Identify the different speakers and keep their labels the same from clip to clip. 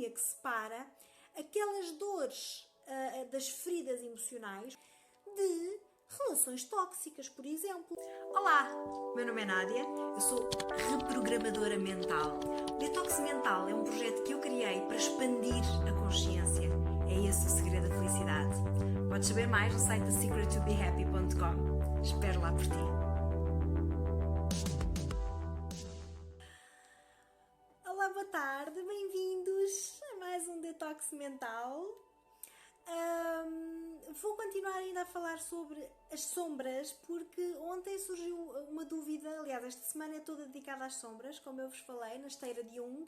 Speaker 1: linha que separa aquelas dores das feridas emocionais de relações tóxicas, por exemplo. Olá, meu nome é Nádia, eu sou reprogramadora mental. O Detox Mental é um projeto que eu criei para expandir a consciência. É esse o segredo da felicidade. Podes saber mais no site secrettobehappy.com. Espero lá por ti. Olá, boa tarde, bem-vindos a mais um Detox Mental. Vou continuar ainda a falar sobre as sombras, porque ontem surgiu uma dúvida. Aliás, esta semana é toda dedicada às sombras, como eu vos falei, na esteira de Jung.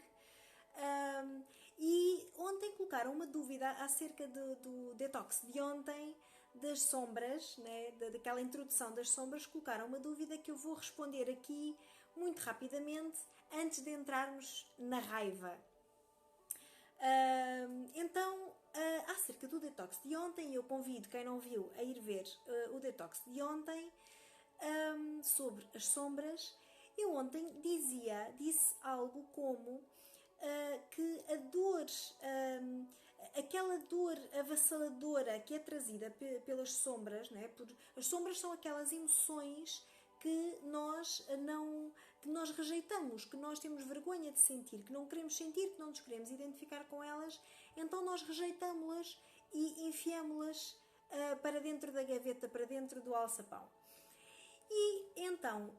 Speaker 1: E ontem colocaram uma dúvida acerca do detox de ontem, das sombras, né, daquela introdução das sombras. Colocaram uma dúvida que eu vou responder aqui muito rapidamente, antes de entrarmos na raiva. Então, acerca do detox de ontem, eu convido quem não viu a ir ver o detox de ontem sobre as sombras. Eu ontem disse algo como que a dor, aquela dor avassaladora que é trazida pelas sombras, né? As sombras são aquelas emoções que nós rejeitamos, que nós temos vergonha de sentir, que não queremos sentir, que não nos queremos identificar com elas, então nós rejeitamos-las e enfiamos-las para dentro da gaveta, para dentro do alçapão. E então,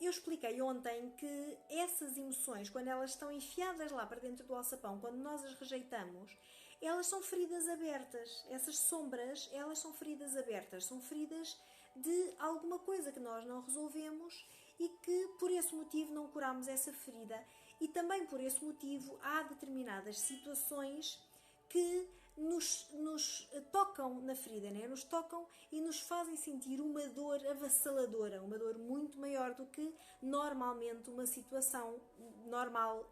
Speaker 1: eu expliquei ontem que essas emoções, quando elas estão enfiadas lá para dentro do alçapão, quando nós as rejeitamos, elas são feridas abertas. Essas sombras, elas são feridas abertas, são feridas de alguma coisa que nós não resolvemos e que por esse motivo não curamos essa ferida. E também por esse motivo há determinadas situações que nos tocam na ferida, né? Nos tocam e nos fazem sentir uma dor avassaladora, uma dor muito maior do que normalmente uma situação normal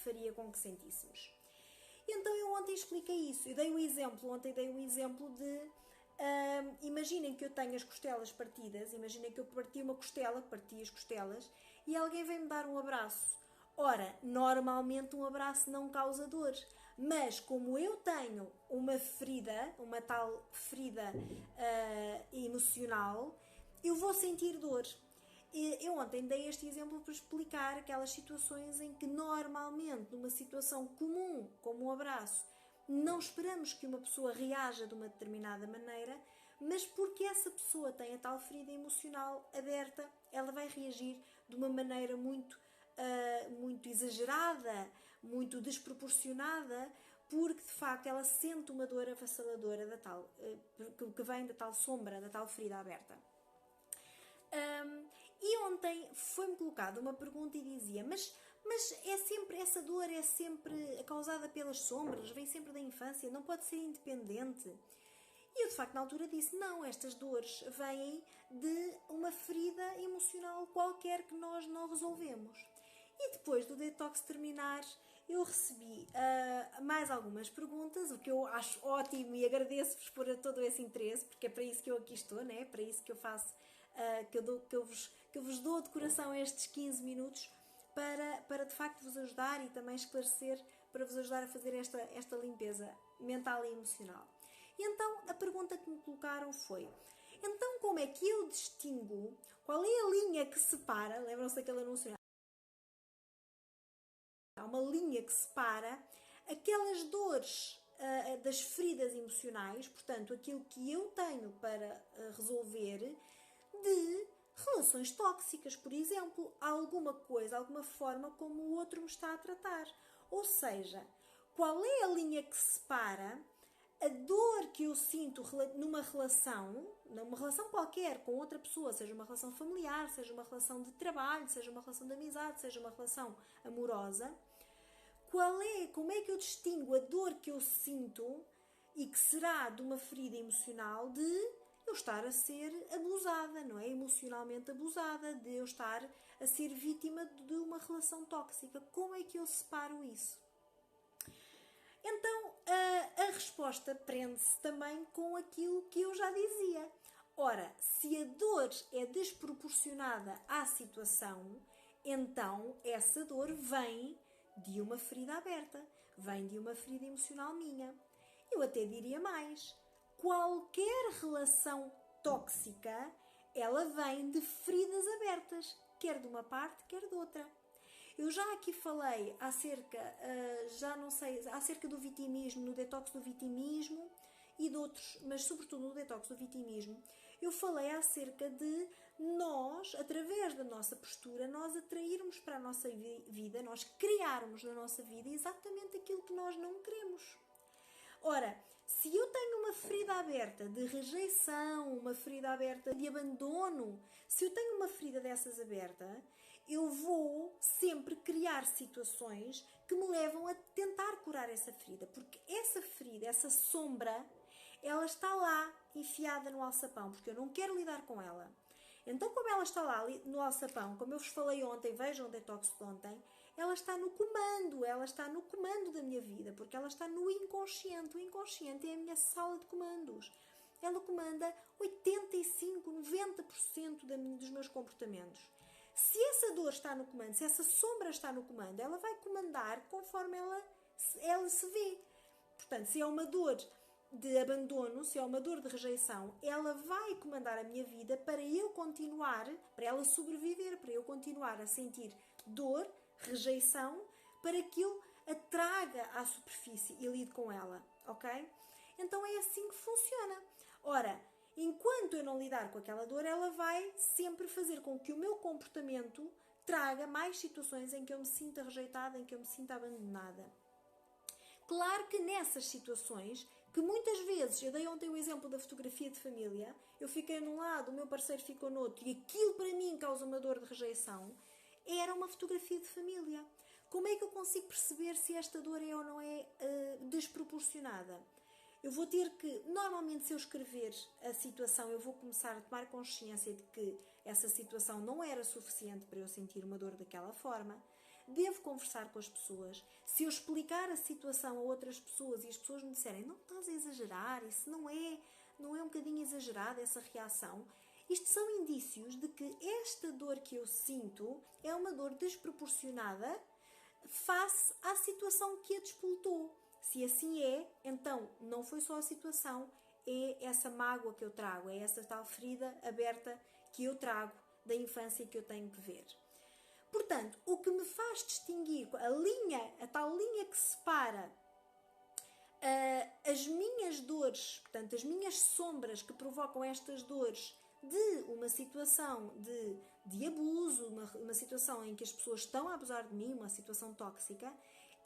Speaker 1: faria com que sentíssemos. Então eu ontem expliquei isso, ontem dei o exemplo de imaginem que eu tenho as costelas partidas, imaginem que eu parti uma costela, parti as costelas e alguém vem-me dar um abraço. Ora, normalmente um abraço não causa dor, mas como eu tenho uma ferida, uma tal ferida emocional, eu vou sentir dor. Eu ontem dei este exemplo para explicar aquelas situações em que normalmente, numa situação comum, como um abraço, não esperamos que uma pessoa reaja de uma determinada maneira, mas porque essa pessoa tem a tal ferida emocional aberta, ela vai reagir de uma maneira muito exagerada, muito desproporcionada, porque de facto ela sente uma dor avassaladora que vem da tal sombra, da tal ferida aberta. E ontem foi-me colocada uma pergunta e dizia, mas essa dor é sempre causada pelas sombras, vem sempre da infância, não pode ser independente. E eu de facto na altura disse, não, estas dores vêm de uma ferida emocional qualquer que nós não resolvemos. E depois do detox terminar, eu recebi mais algumas perguntas, o que eu acho ótimo e agradeço-vos por todo esse interesse, porque é para isso que eu aqui estou, né? É para isso que eu faço, que eu vos dou de coração estes 15 minutos para de facto vos ajudar e também esclarecer, para vos ajudar a fazer esta limpeza mental e emocional. E então a pergunta que me colocaram foi, então como é que eu distingo, qual é a linha que separa, lembram-se daquele anúncio? Há uma linha que separa aquelas dores das feridas emocionais, portanto, aquilo que eu tenho para resolver, de relações tóxicas, por exemplo, alguma coisa, alguma forma como o outro me está a tratar. Ou seja, qual é a linha que separa a dor que eu sinto numa relação qualquer com outra pessoa, seja uma relação familiar, seja uma relação de trabalho, seja uma relação de amizade, seja uma relação amorosa, como é que eu distingo a dor que eu sinto e que será de uma ferida emocional de eu estar a ser abusada, não é? Emocionalmente abusada, de eu estar a ser vítima de uma relação tóxica. Como é que eu separo isso? Então, a resposta prende-se também com aquilo que eu já dizia. Ora, se a dor é desproporcionada à situação, então essa dor vem de uma ferida aberta. vem de uma ferida emocional minha. Eu até diria mais, qualquer relação tóxica, ela vem de feridas abertas, quer de uma parte, quer de outra. Eu já aqui falei acerca do vitimismo, no detox do vitimismo e de outros, mas sobretudo no detox do vitimismo, eu falei acerca de nós, através da nossa postura, nós atrairmos para a nossa vida, nós criarmos na nossa vida exatamente aquilo que nós não queremos. Ora, se eu tenho uma ferida aberta de rejeição, uma ferida aberta de abandono, se eu tenho uma ferida dessas aberta, eu vou sempre criar situações que me levam a tentar curar essa ferida, porque essa ferida, essa sombra, ela está lá enfiada no alçapão, porque eu não quero lidar com ela. Então, como ela está lá no alçapão, como eu vos falei ontem, vejam o detox de ontem, ela está no comando da minha vida, porque ela está no inconsciente. O inconsciente é a minha sala de comandos. Ela comanda 85, 90% dos meus comportamentos. Se essa dor está no comando, se essa sombra está no comando, ela vai comandar conforme ela se vê. Portanto, se é uma dor de abandono, se é uma dor de rejeição, ela vai comandar a minha vida para eu continuar, para ela sobreviver, para eu continuar a sentir dor, rejeição, para que eu a traga à superfície e lide com ela, ok? Então é assim que funciona. Ora, enquanto eu não lidar com aquela dor, ela vai sempre fazer com que o meu comportamento traga mais situações em que eu me sinta rejeitada, em que eu me sinta abandonada. Claro que nessas situações, que muitas vezes, eu dei ontem o exemplo da fotografia de família, eu fiquei num lado, o meu parceiro ficou no outro, e aquilo para mim causa uma dor de rejeição, era uma fotografia de família. Como é que eu consigo perceber se esta dor é ou não é desproporcionada? Eu vou ter que, normalmente se eu escrever a situação, eu vou começar a tomar consciência de que essa situação não era suficiente para eu sentir uma dor daquela forma. Devo conversar com as pessoas. Se eu explicar a situação a outras pessoas e as pessoas me disserem não estás a exagerar, isso não é um bocadinho exagerada essa reação, isto são indícios de que esta dor que eu sinto é uma dor desproporcionada face à situação que a despoltou. Se assim é, então não foi só a situação, é essa mágoa que eu trago, é essa tal ferida aberta que eu trago da infância que eu tenho que ver. Portanto, o que me faz distinguir a tal linha que separa as minhas dores, portanto, as minhas sombras que provocam estas dores de uma situação de abuso, uma situação em que as pessoas estão a abusar de mim, uma situação tóxica,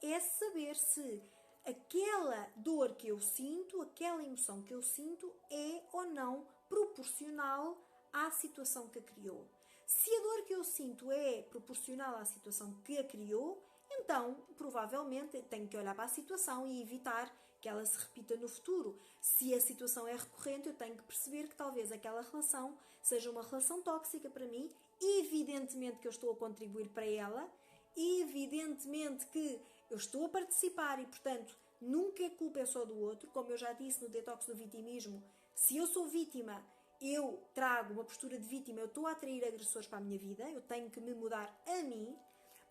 Speaker 1: é saber se aquela dor que eu sinto, aquela emoção que eu sinto é ou não proporcional à situação que a criou. Se a dor que eu sinto é proporcional à situação que a criou, então, provavelmente, tenho que olhar para a situação e evitar que ela se repita no futuro. Se a situação é recorrente, eu tenho que perceber que talvez aquela relação seja uma relação tóxica para mim. Evidentemente que eu estou a contribuir para ela, evidentemente que eu estou a participar e, portanto, nunca a culpa é só do outro. Como eu já disse no detox do vitimismo, se eu sou vítima, eu trago uma postura de vítima, eu estou a atrair agressores para a minha vida, eu tenho que me mudar a mim,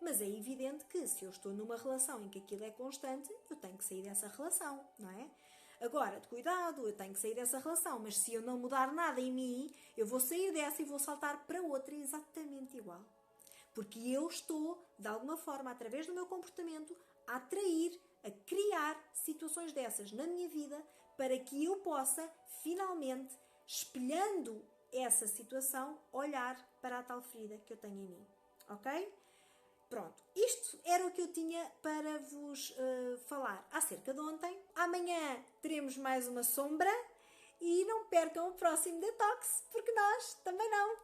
Speaker 1: mas é evidente que se eu estou numa relação em que aquilo é constante, eu tenho que sair dessa relação, não é? Agora, de cuidado, eu tenho que sair dessa relação, mas se eu não mudar nada em mim, eu vou sair dessa e vou saltar para outra exatamente igual. Porque eu estou, de alguma forma, através do meu comportamento, a atrair, a criar situações dessas na minha vida para que eu possa, finalmente, espelhando essa situação, olhar para a tal ferida que eu tenho em mim. Ok? Pronto. Isto era o que eu tinha para vos falar acerca de ontem. Amanhã teremos mais uma sombra e não percam o próximo detox, porque nós também não.